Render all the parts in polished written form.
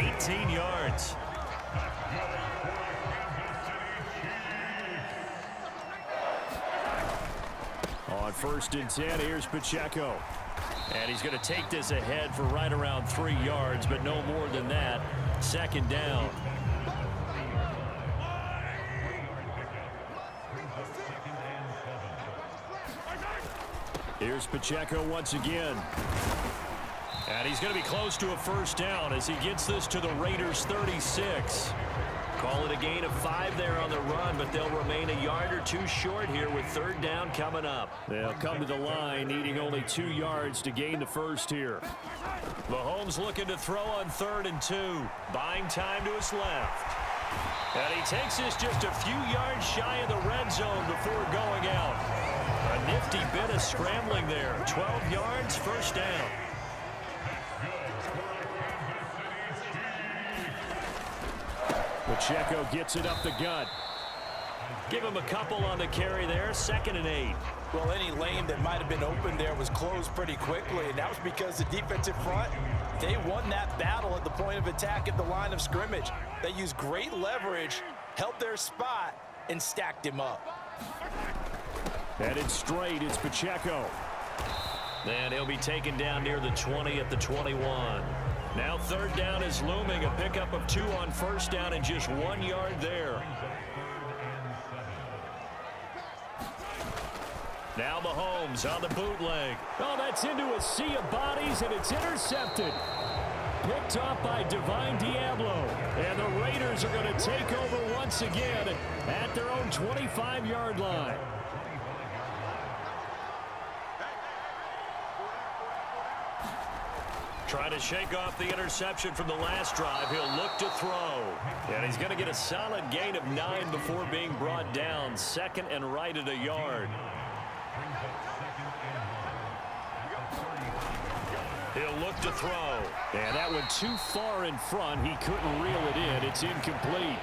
18 yards. On 1st and 10, here's Pacheco. And he's going to take this ahead for right around 3 yards, but no more than that. 2nd down. Here's Pacheco once again. And he's going to be close to a 1st down as he gets this to the Raiders' 36. Call it a gain of 5 there on the run, but they'll remain a yard or 2 short here with 3rd down coming up. They'll come to the line needing only 2 yards to gain the 1st here. Mahomes looking to throw on 3rd and 2. Buying time to his left. And he takes this just a few yards shy of the red zone before going out. A nifty bit of scrambling there. 12 yards, 1st down. Pacheco gets it up the gut. Give him a couple on the carry there. 2nd and 8. Well, any lane that might have been open there was closed pretty quickly, and that was because the defensive front, they won that battle at the point of attack at the line of scrimmage. They used great leverage, held their spot, and stacked him up. Headed straight, it's Pacheco. And he'll be taken down near the 20 at the 21. Now 3rd down is looming. A pickup of 2 on 1st down and just 1 yard there. Now Mahomes on the bootleg. Oh, that's into a sea of bodies, and it's intercepted. Picked off by Divine Diablo. And the Raiders are going to take over once again at their own 25-yard line. Trying to shake off the interception from the last drive. He'll look to throw. And he's going to get a solid gain of 9 before being brought down. 2nd and right at a yard. He'll look to throw. And that went too far in front. He couldn't reel it in. It's incomplete.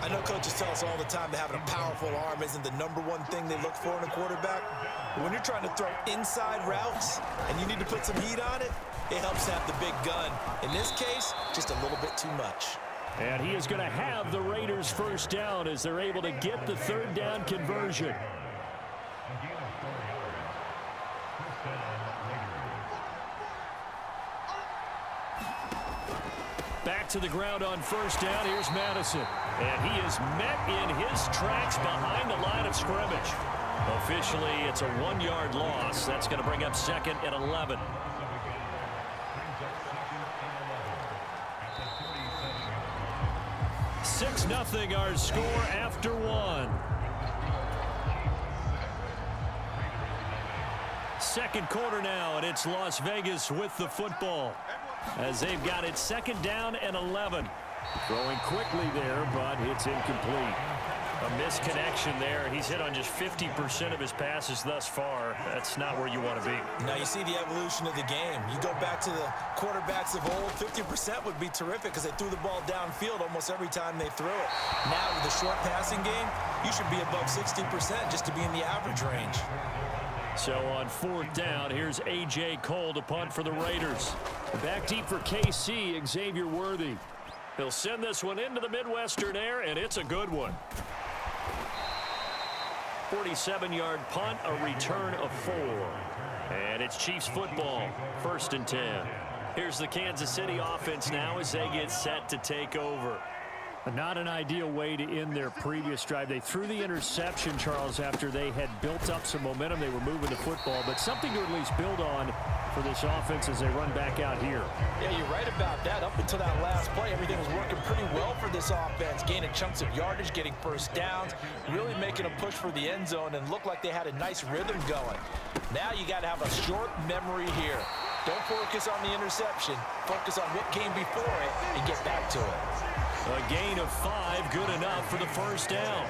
I know coaches tell us all the time that having a powerful arm isn't the #1 thing they look for in a quarterback. But when you're trying to throw inside routes and you need to put some heat on it, it helps to have the big gun. In this case, just a little bit too much. And he is going to have the Raiders' 1st down as they're able to get the 3rd down conversion. Back to the ground on 1st down. Here's Madison. And he is met in his tracks behind the line of scrimmage. Officially, it's a 1-yard loss. That's going to bring up 2nd and 11. 6-0 our score after 1. 2nd quarter now, and it's Las Vegas with the football as they've got it 2nd down and 11. Throwing quickly there, but it's incomplete. A misconnection there. He's hit on just 50% of his passes thus far. That's not where you want to be. Now you see the evolution of the game. You go back to the quarterbacks of old, 50% would be terrific because they threw the ball downfield almost every time they threw it. Now with the short passing game, you should be above 60% just to be in the average range. So on 4th down, here's A.J. Cole to punt for the Raiders. Back deep for KC, Xavier Worthy. He'll send this one into the Midwestern air, and it's a good one. 47-yard punt, a return of 4. And it's Chiefs football, 1st and 10. Here's the Kansas City offense now as they get set to take over. Not an ideal way to end their previous drive. They threw the interception, Charles, after they had built up some momentum. They were moving the football, but something to at least build on for this offense as they run back out here. Yeah, you're right about that. Up until that last play, everything was working pretty well for this offense, gaining chunks of yardage, getting 1st downs, really making a push for the end zone, and looked like they had a nice rhythm going. Now you got to have a short memory here. Don't focus on the interception. Focus on what came before it and get back to it. A gain of 5, good enough for the 1st down.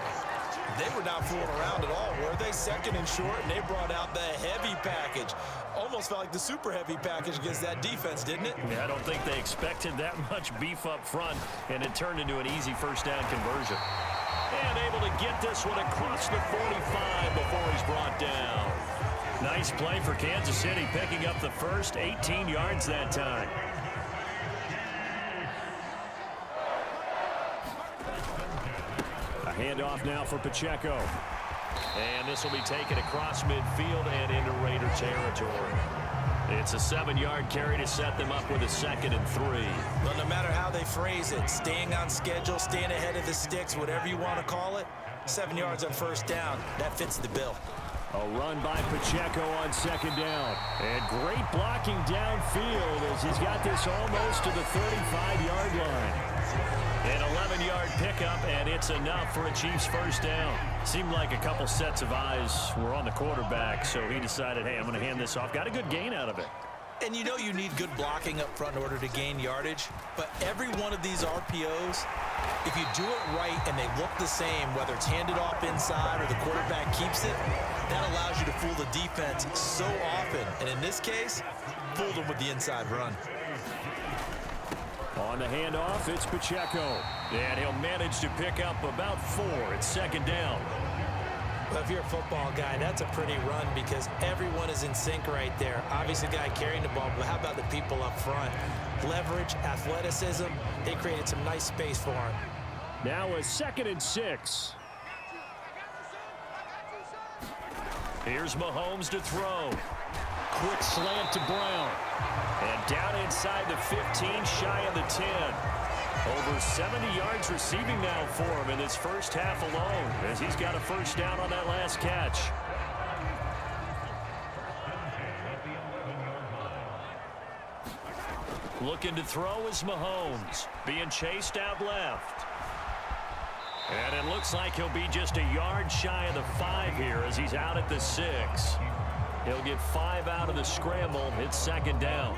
They were not fooling around at all, were they? 2nd and short, and they brought out the heavy package. Almost felt like the super heavy package against that defense, didn't it? Yeah, I don't think they expected that much beef up front, and it turned into an easy 1st down conversion. And able to get this one across the 45 before he's brought down. Nice play for Kansas City, picking up the first 18 yards that time. Handoff now for Pacheco. And this will be taken across midfield and into Raider territory. It's a 7-yard carry to set them up with a 2nd and 3. Well, no matter how they phrase it, staying on schedule, staying ahead of the sticks, whatever you want to call it, 7 yards on 1st down, that fits the bill. A run by Pacheco on 2nd down. And great blocking downfield as he's got this almost to the 35-yard line. An 11-yard pickup, and it's enough for a Chiefs 1st down. Seemed like a couple sets of eyes were on the quarterback, so he decided, hey, I'm going to hand this off. Got a good gain out of it. And you know you need good blocking up front in order to gain yardage, but every one of these RPOs, if you do it right and they look the same, whether it's handed off inside or the quarterback keeps it, that allows you to fool the defense so often. And in this case, fooled them with the inside run. On the handoff, it's Pacheco. And he'll manage to pick up about 4. It's 2nd down. Well, if you're a football guy, that's a pretty run because everyone is in sync right there. Obviously, the guy carrying the ball, but how about the people up front? Leverage, athleticism, they created some nice space for him. Now a 2nd and 6. Here's Mahomes to throw. Quick slant to Brown. And down inside the 15, shy of the 10. Over 70 yards receiving now for him in this first half alone as he's got a 1st down on that last catch. Looking to throw is Mahomes. Being chased out left. And it looks like he'll be just a yard shy of the 5 here as he's out at the 6. He'll get 5 out of the scramble. It's 2nd down.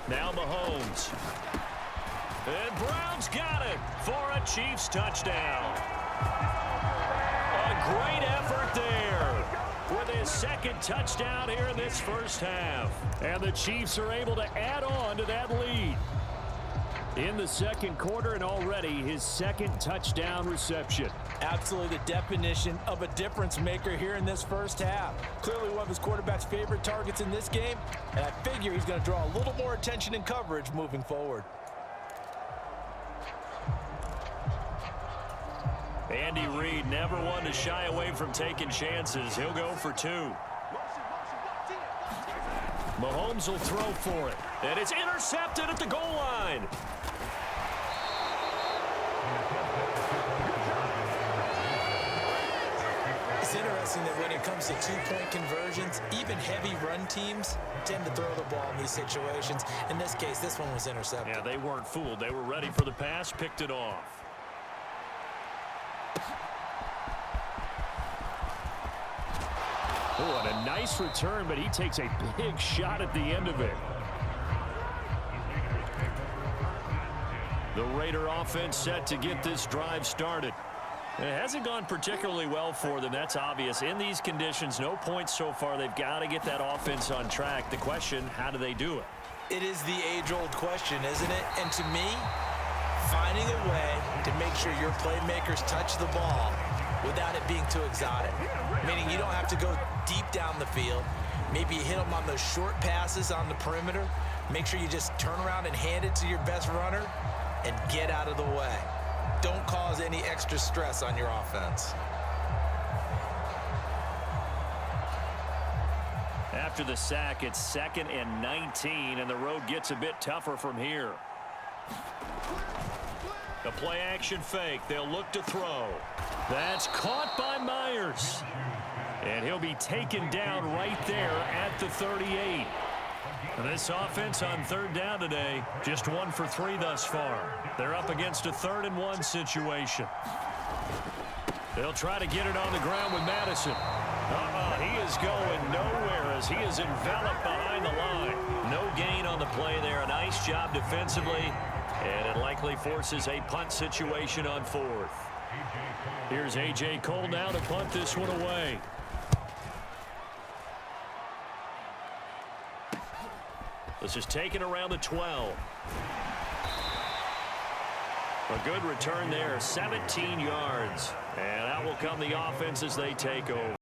Now Mahomes. And Brown's got it for a Chiefs touchdown. A great effort there with his 2nd touchdown here in this first half. And the Chiefs are able to add on to that lead. In the 2nd quarter and already his 2nd touchdown reception. Absolutely the definition of a difference maker here in this first half. Clearly one of his quarterback's favorite targets in this game, and I figure he's going to draw a little more attention and coverage moving forward. Andy Reid never one to shy away from taking chances. He'll go for 2. Mahomes will throw for it. And it's intercepted at the goal line. It's interesting that when it comes to 2-point conversions, even heavy run teams tend to throw the ball in these situations. In this case, this one was intercepted. Yeah, they weren't fooled. They were ready for the pass, picked it off. Oh, and a nice return, but he takes a big shot at the end of it. The Raider offense set to get this drive started. It hasn't gone particularly well for them. That's obvious. In these conditions, no points so far. They've got to get that offense on track. The question, how do they do it? It is the age-old question, isn't it? And to me, finding a way to make sure your playmakers touch the ball without it being too exotic. Meaning you don't have to go deep down the field. Maybe you hit them on those short passes on the perimeter. Make sure you just turn around and hand it to your best runner and get out of the way. Don't cause any extra stress on your offense. After the sack, it's 2nd and 19, and the road gets a bit tougher from here. The play action fake. They'll look to throw. That's caught by Myers. And he'll be taken down right there at the 38. This offense on 3rd down today, just 1 for 3 thus far. They're up against a 3rd and 1 situation. They'll try to get it on the ground with Madison. He is going nowhere as he is enveloped behind the line. No gain on the play there. A nice job defensively, and it likely forces a punt situation on 4th. Here's A.J. Cole now to punt this one away. This is taken around the 12. A good return there, 17 yards. And out will come the offense as they take over.